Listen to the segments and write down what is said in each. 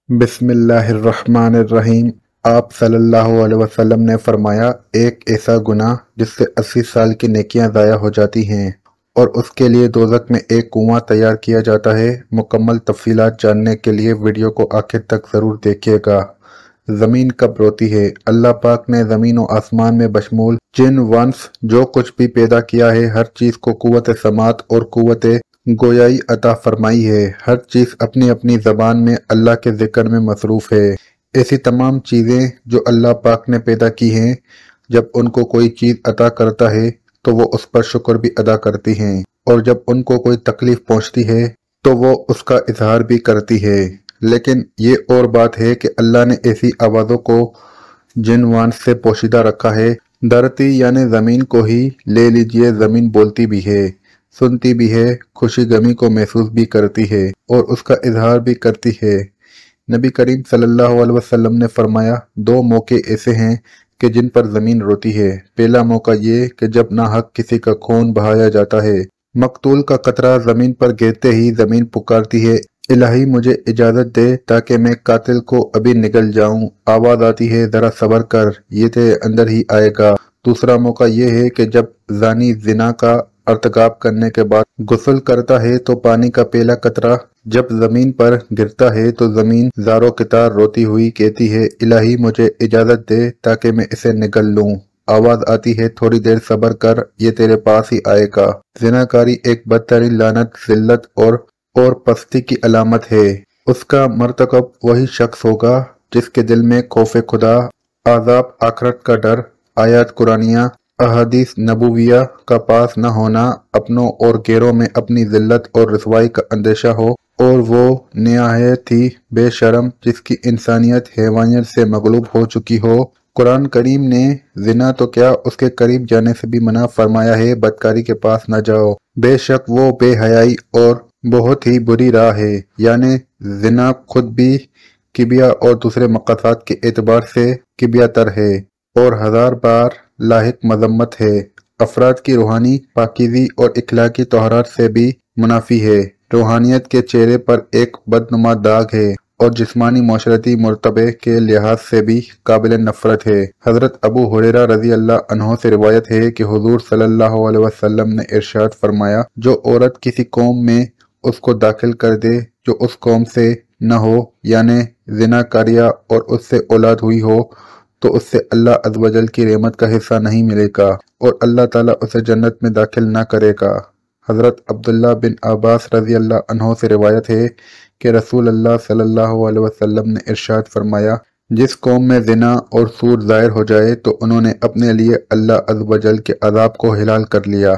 बिस्मिल्लाहिर्रहमानिर्रहीम। आप सल्लल्लाहु अलैहि वसल्लम ने फरमाया, एक ऐसा गुनाह जिससे 80 साल की नेकियां ज़ाया हो जाती हैं और उसके लिए दोज़ख में एक कुआं तैयार किया जाता है। मुकम्मल तफसीलात जानने के लिए वीडियो को आखिर तक ज़रूर देखिएगा। ज़मीन कब रोती है? अल्लाह पाक ने ज़मीन और आसमान में बशमूल जिन वंस जो कुछ भी पैदा किया है, हर चीज़ को कुव्वत समात और कुव्वत गोयाई अता फरमाई है। हर चीज अपनी अपनी जबान में अल्लाह के जिक्र में मसरूफ है। ऐसी तमाम चीजें जो अल्लाह पाक ने पैदा की हैं, जब उनको कोई चीज अता करता है तो वो उस पर शुक्र भी अदा करती हैं, और जब उनको कोई तकलीफ पहुंचती है तो वो उसका इजहार भी करती है। लेकिन ये और बात है कि अल्लाह ने ऐसी आवाजों को जिनवान से पोशीदा रखा है। धरती यानी जमीन को ही ले लीजिए, जमीन बोलती भी है, सुनती भी है, खुशी गमी को महसूस भी करती है और उसका इजहार भी करती है। नबी करीम सल्लल्लाहु अलैहि वसल्लम ने फरमाया, दो मौके ऐसे हैं कि जिन पर जमीन रोती है। पहला मौका ये कि जब नाहक किसी का खून बहाया जाता है। मकतूल का कतरा जमीन पर गिरते ही जमीन पुकारती है, इलाही मुझे इजाजत दे ताकि मैं कातिल को अभी निगल जाऊं। आवाज आती है, जरा सब्र कर, ये तेरे अंदर ही आएगा। दूसरा मौका ये है कि जब जानी जिना का अर्तकाब करने के बाद गुस्ल करता है तो पानी का पहला कतरा जब जमीन पर गिरता है तो जमीन ज़ारो कितार रोती हुई कहती है, इलाही मुझे इजाजत दे ताकि मैं इसे निगल लूं। आवाज आती है, थोड़ी देर सब्र कर, ये तेरे पास ही आएगा। जिनाकारी एक बदतरीन लानत, जिल्लत और पस्ती की अलामत है। उसका मर्तकब वही शख्स होगा जिसके दिल में खौफ खुदा, आज़ाब आखरत का डर, आयात कुरानिया, अहादीस नबूविया का पास न होना, अपनों और गैरों में अपनी जिल्लत और रसवाई का अंदेशा हो, और वो निहायत ही बेशरम जिसकी इंसानियत हैवानियत से मगलूब हो चुकी हो। कुरान करीम ने जिना तो क्या उसके करीब जाने से भी मना फरमाया है। बदकारी के पास न जाओ, बेशक वो बेहयाई और बहुत ही बुरी राह है। यानी जिना खुद भी किबिया और दूसरे मक़ासद के एतबार से किबिया तर है और हजार बार लाहिक मजम्मत है। अफराद की रूहानी पाकीज़ी और इखलाकी तोहरात से भी मुनाफी है। रूहानियत के चेहरे पर एक बदनुमा दाग है और जिस्मानी माशरती मर्तबे के लिहाज से भी काबिल नफरत है। हजरत अबू हुरैरा रजी अल्लाह अन्हो से रिवायत है कि हुजूर सल्लल्लाहु अलैहि वसल्लम ने इरशाद फरमाया, जो औरत किसी कौम में उसको दाखिल कर दे जो उस कौम से न हो, यानी जिनाकारिया, और उससे औलाद हुई हो, तो उससे अल्लाह अज़्वजल की रहमत का हिस्सा नहीं मिलेगा और अल्लाह ताला उसे जन्नत में दाखिल न करेगा। हजरत अब्दुल्ला बिन अब्बास रजी अल्लाह अन्हो से रिवायत है कि रसूल अल्लाह सल्लल्लाहु अलैहि वसल्लम ने इरशाद फरमाया, जिस कौम में ज़िना और सूद ज़ाहिर हो जाए तो उन्होंने अपने लिए अल्लाह अज़्वजल के अज़ाब को हिलाल कर लिया।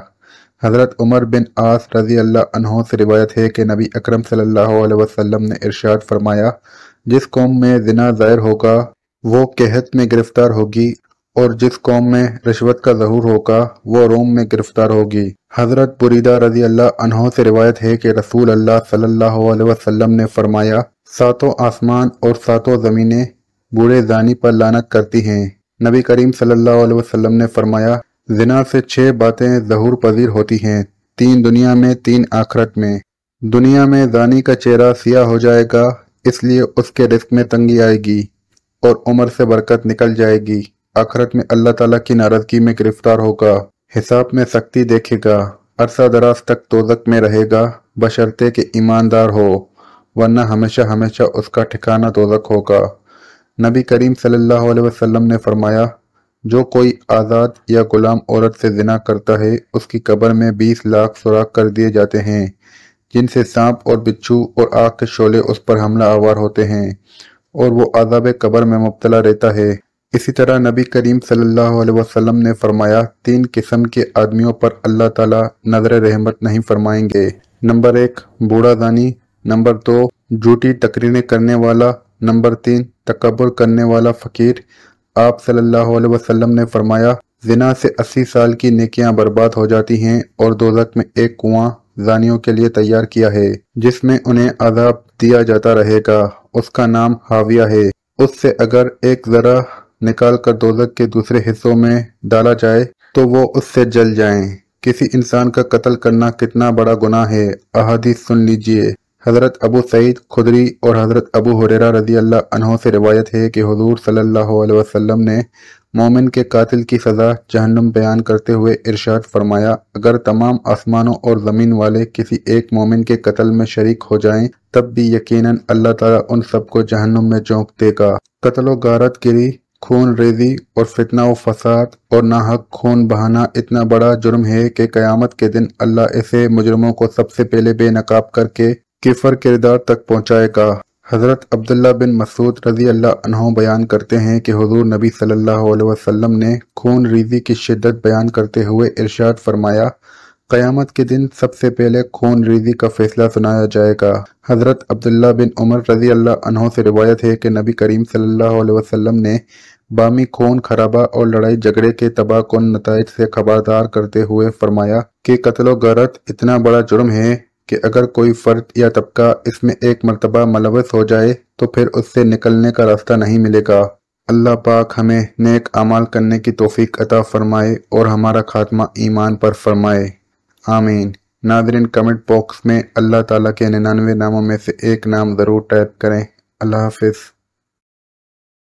हजरत उमर बिन आस रजी अल्लाह अन्हो से रिवायत है कि नबी अकरम सल्लल्लाहु अलैहि वसल्लम ने इरशाद फरमाया, जिस कौम में ज़िना ज़ाहिर होगा वो कहत में गिरफ्तार होगी, और जिस कौम में रिश्वत का ज़हूर होगा वो रोम में गिरफ्तार होगी। हजरत बुरीदा रजी अल्लाह अन्हो से रिवायत है कि रसूल अल्लाह सल्लल्लाहु अलैहि वसल्लम ने फरमाया, सातों आसमान और सातों ज़मीनें बूढ़े जानी पर लानत करती हैं। नबी करीम सल्लल्लाहु अलैहि वसल्लम ने फरमाया, जिना से 6 बातें ज़हूर पजीर होती हैं, 3 दुनिया में, 3 आखरत में। दुनिया में जानी का चेहरा सियाह हो जाएगा, इसलिए उसके रिस्क में तंगी आएगी और उम्र से बरकत निकल जाएगी। आखिरत में अल्लाह ताला की नाराजगी में गिरफ्तार होगा, हिसाब में सख्ती देखेगा, अरसा दराज तक दोज़ख में रहेगा, बशर्ते कि ईमानदार हो, वरना हमेशा हमेशा उसका ठिकाना दोज़ख होगा। नबी करीम सल्लल्लाहु अलैहि वसल्लम ने फरमाया, जो कोई आज़ाद या गुलाम औरत से जिना करता है उसकी कब्र में 20 लाख सुराख कर दिए जाते हैं, जिनसे सांप और बिच्छू और आग के शोले उस पर हमला आवर होते हैं और वो आज़ाब कब्र में मुब्तला रहता है। इसी तरह नबी करीम सल्लल्लाहु अलैहि वसल्लम ने फरमाया, 3 किस्म के आदमियों पर अल्लाह ताला नजर रहमत नहीं फरमाएंगे। नंबर 1 बूढ़ा जानी, नंबर 2 झूठी तकरीरें करने वाला, नंबर 3 तकब्बुर करने वाला फकीर। आप सल्लल्लाहु अलैहि वसल्लम ने फरमाया, जिना से 80 साल की नेकियां बर्बाद हो जाती हैं और दोज़ख में एक कुआं जानियों के लिए तैयार किया है जिसमें उन्हें अज़ाब दिया जाता रहेगा। उसका नाम हाविया है। उससे अगर एक जरा निकाल कर दोज़ख के दूसरे हिस्सों में डाला जाए तो वो उससे जल जाएं। किसी इंसान का कत्ल करना कितना बड़ा गुनाह है। अहादीस सुन लीजिए। حضرت ابو سعید خدری اور حضرت ابو ہریرہ رضی اللہ عنہ سے روایت ہے کہ حضور صلی اللہ علیہ وسلم نے مومن کے قاتل کی سزا جہنم بیان کرتے ہوئے ارشاد فرمایا، اگر تمام آسمانوں اور زمین والے کسی ایک مومن کے قتل میں شریک ہو جائیں تب بھی یقیناً اللہ تعالیٰ ان سب کو جہنم میں جھونک دے گا۔ قتل و غارت گری، خون ریزی اور فتنہ و فساد اور ناحق خون بہانا اتنا بڑا جرم ہے کہ قیامت کے دن اللہ ایسے مجرموں کو سب سے پہلے بے نقاب کر کے کفر کردار تک پہنچائے گا۔ حضرت عبداللہ بن مسعود رضی اللہ عنہ بیان کرتے ہیں کہ حضور نبی صلی اللہ علیہ وسلم نے خون ریزی کی شدت بیان کرتے ہوئے ارشاد فرمایا، قیامت کے دن سب سے پہلے خون ریزی کا فیصلہ سنایا جائے گا۔ حضرت عبداللہ بن عمر رضی اللہ عنہ سے روایت ہے کہ نبی کریم صلی اللہ علیہ وسلم نے بامی خون خرابہ اور لڑائی جھگڑے کے تباہ کن نتائج سے خبردار کرتے ہوئے فرمایا کہ قتل و غارت اتنا بڑا جرم ہے کہ اگر کوئی فرد یا طبقہ اس میں ایک مرتبہ ملوث ہو جائے تو پھر اس سے نکلنے کا راستہ نہیں ملے گا۔ اللہ پاک ہمیں نیک اعمال کرنے کی توفیق عطا فرمائے اور ہمارا خاتمہ ایمان پر فرمائے، آمین۔ ناظرین، کمنٹ باکس میں اللہ تعالیٰ کے 99 ناموں میں سے ایک نام ضرور ٹائپ کریں۔ اللہ حافظ۔